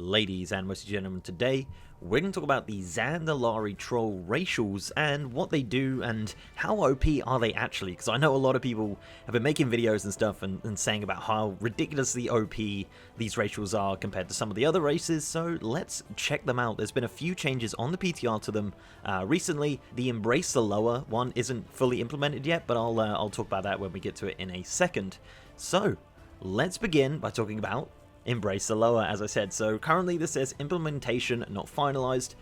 ladies and most gentlemen, today we're going to talk about the Zandalari troll racials and what they do and how OP are they actually, because I know a lot of people have been making videos and stuff and saying about how ridiculously OP these racials are compared to some of the other races, so let's check them out. There's been a few changes on the PTR to them recently. The Embrace the Lower one isn't fully implemented yet, but I'll talk about that when we get to it in a second. So let's begin by talking about Embrace the Lower, as I said. So currently this says implementation not finalized.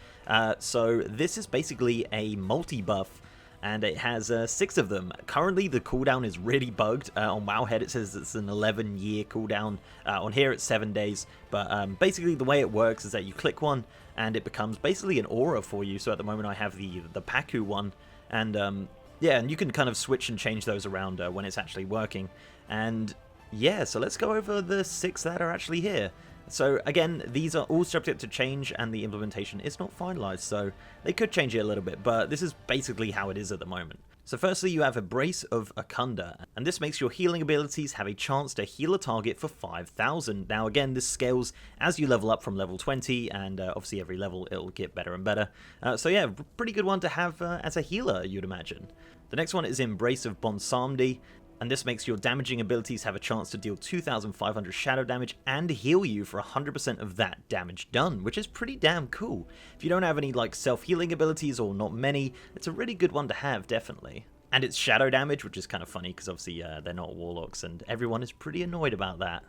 So this is basically a multi-buff, and it has 6 of them. Currently the cooldown is really bugged. On Wowhead it says it's an 11-year cooldown. On here it's 7 days. But basically the way it works is that you click one and it becomes basically an aura for you. So at the moment I have the Paku one, and yeah, and you can kind of switch and change those around when it's actually working. And yeah, so let's go over the 6 that are actually here. So again, these are all subject to change and the implementation is not finalized, so they could change it a little bit, but this is basically how it is at the moment. So firstly, you have Embrace of Akunda, and this makes your healing abilities have a chance to heal a target for 5,000. Now again, this scales as you level up from level 20, and obviously every level it'll get better and better. So yeah, pretty good one to have as a healer, you'd imagine. The next one is Embrace of Bonsamdi, and this makes your damaging abilities have a chance to deal 2,500 shadow damage and heal you for 100% of that damage done, which is pretty damn cool. If you don't have any like self-healing abilities, or not many, it's a really good one to have, definitely. And it's shadow damage, which is kind of funny because obviously they're not warlocks and everyone is pretty annoyed about that.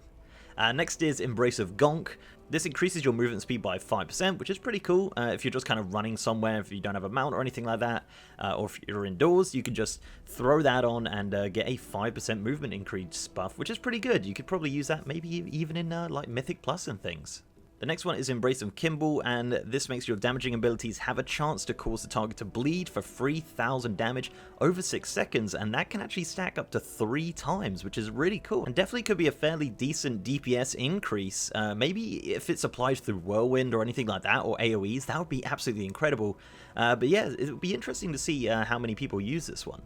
Next is Embrace of Gonk. This increases your movement speed by 5%, which is pretty cool. If you're just kind of running somewhere, if you don't have a mount or anything like that, or if you're indoors, you can just throw that on and get a 5% movement increase buff, which is pretty good. You could probably use that maybe even in like Mythic Plus and things. The next one is Embrace of Kimball, and this makes your damaging abilities have a chance to cause the target to bleed for 3,000 damage over 6 seconds, and that can actually stack up to 3 times, which is really cool, and definitely could be a fairly decent DPS increase. Maybe if it's applied through Whirlwind or anything like that, or AoEs, that would be absolutely incredible. But yeah, it would be interesting to see how many people use this one.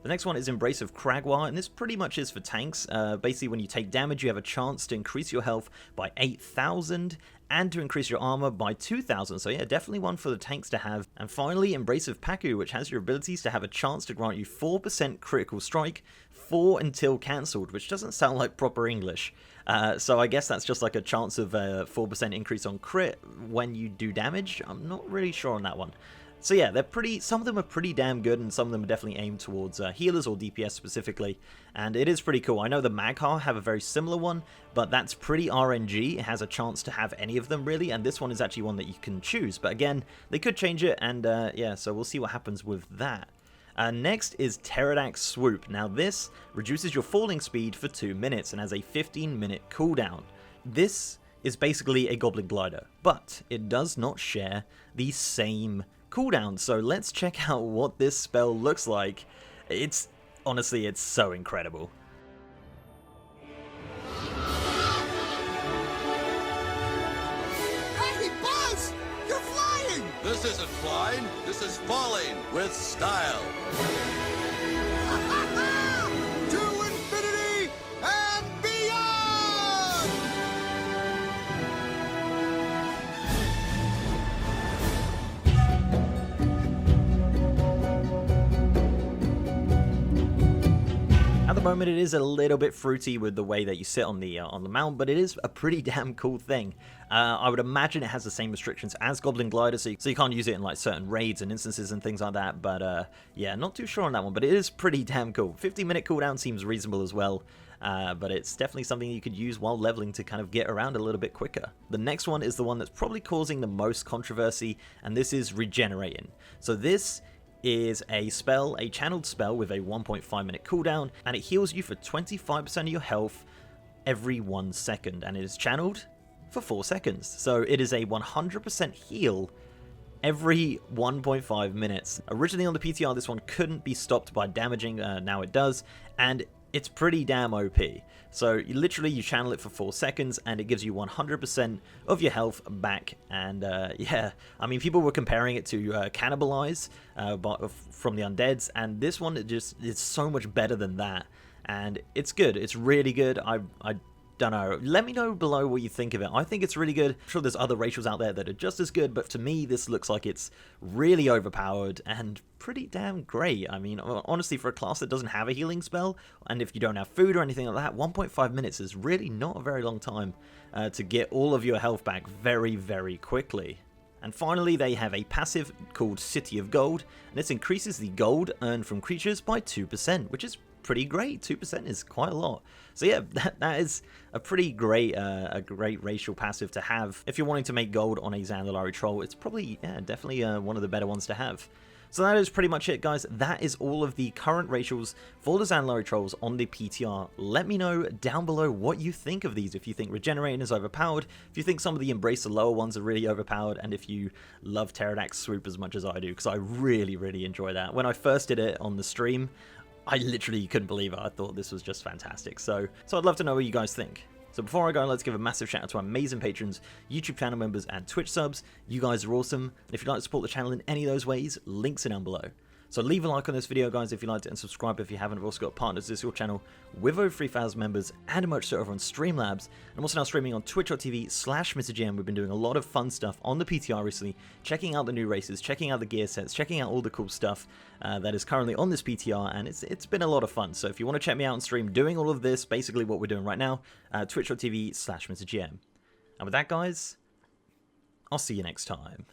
The next one is Embrace of Kragwa, and this pretty much is for tanks. Basically, when you take damage, you have a chance to increase your health by 8,000 and to increase your armor by 2,000. So yeah, definitely one for the tanks to have. And finally, Embrace of Paku, which has your abilities to have a chance to grant you 4% critical strike, 4 until cancelled, which doesn't sound like proper English. So I guess that's just like a chance of 4% increase on crit when you do damage. I'm not really sure on that one. So yeah, some of them are pretty damn good, and some of them are definitely aimed towards healers or DPS specifically, and it is pretty cool. I know the Magha have a very similar one, but that's pretty RNG. It has a chance to have any of them really, and this one is actually one that you can choose. But again, they could change it, and yeah, so we'll see what happens with that. Next is Pterodax Swoop. Now this reduces your falling speed for 2 minutes and has a 15-minute cooldown. This is basically a Goblin Glider, but it does not share the same cooldown. So let's check out what this spell looks like. Honestly, it's so incredible. Hey, Buzz! You're flying! This isn't flying, this is falling with style. To infinity and beyond! At the moment, it is a little bit fruity with the way that you sit on the mount, but it is a pretty damn cool thing. I would imagine it has the same restrictions as Goblin Glider, so you can't use it in like certain raids and instances and things like that. But yeah, not too sure on that one, but it is pretty damn cool. 50-minute cooldown seems reasonable as well, but it's definitely something you could use while leveling to kind of get around a little bit quicker. The next one is the one that's probably causing the most controversy, and this is Regenerating. So this is a spell, a channeled spell with a 1.5-minute cooldown, and it heals you for 25% of your health every 1 second, and it is channeled for 4 seconds. So it is a 100% heal every 1.5 minutes. Originally on the PTR, this one couldn't be stopped by damaging, now it does, and it's pretty damn OP. So you channel it for 4 seconds and it gives you 100% of your health back. And yeah, I mean, people were comparing it to Cannibalize from the Undeads, and this one it's so much better than that. And it's good. It's really good. I don't know. Let me know below what you think of it. I think it's really good. I'm sure there's other racials out there that are just as good, but to me, this looks like it's really overpowered and pretty damn great. I mean, honestly, for a class that doesn't have a healing spell, and if you don't have food or anything like that, 1.5 minutes is really not a very long time to get all of your health back very, very quickly. And finally, they have a passive called City of Gold, and this increases the gold earned from creatures by 2%, which is pretty great. 2% is quite a lot. So yeah, that is a pretty great racial passive to have. If you're wanting to make gold on a Zandalari troll, it's probably, yeah, definitely one of the better ones to have. So that is pretty much it, guys. That is all of the current racials for the Zandalari trolls on the PTR. Let me know down below what you think of these. If you think Regenerating is overpowered, if you think some of the Embrace the Lower ones are really overpowered, and if you love Pterodax Swoop as much as I do, because I really, really enjoy that. When I first did it on the stream, I literally couldn't believe it. I thought this was just fantastic. So I'd love to know what you guys think. So before I go, let's give a massive shout out to our amazing patrons, YouTube channel members, and Twitch subs. You guys are awesome. And if you'd like to support the channel in any of those ways, links are down below. So leave a like on this video, guys, if you liked it, and subscribe if you haven't. I've also got partners to this channel with over 3,000 members and a much so over on Streamlabs. I'm also now streaming on twitch.tv/MrGM. We've been doing a lot of fun stuff on the PTR recently, checking out the new races, checking out the gear sets, checking out all the cool stuff that is currently on this PTR, and it's been a lot of fun. So if you want to check me out on stream doing all of this, basically what we're doing right now, twitch.tv/MrGM. And with that, guys, I'll see you next time.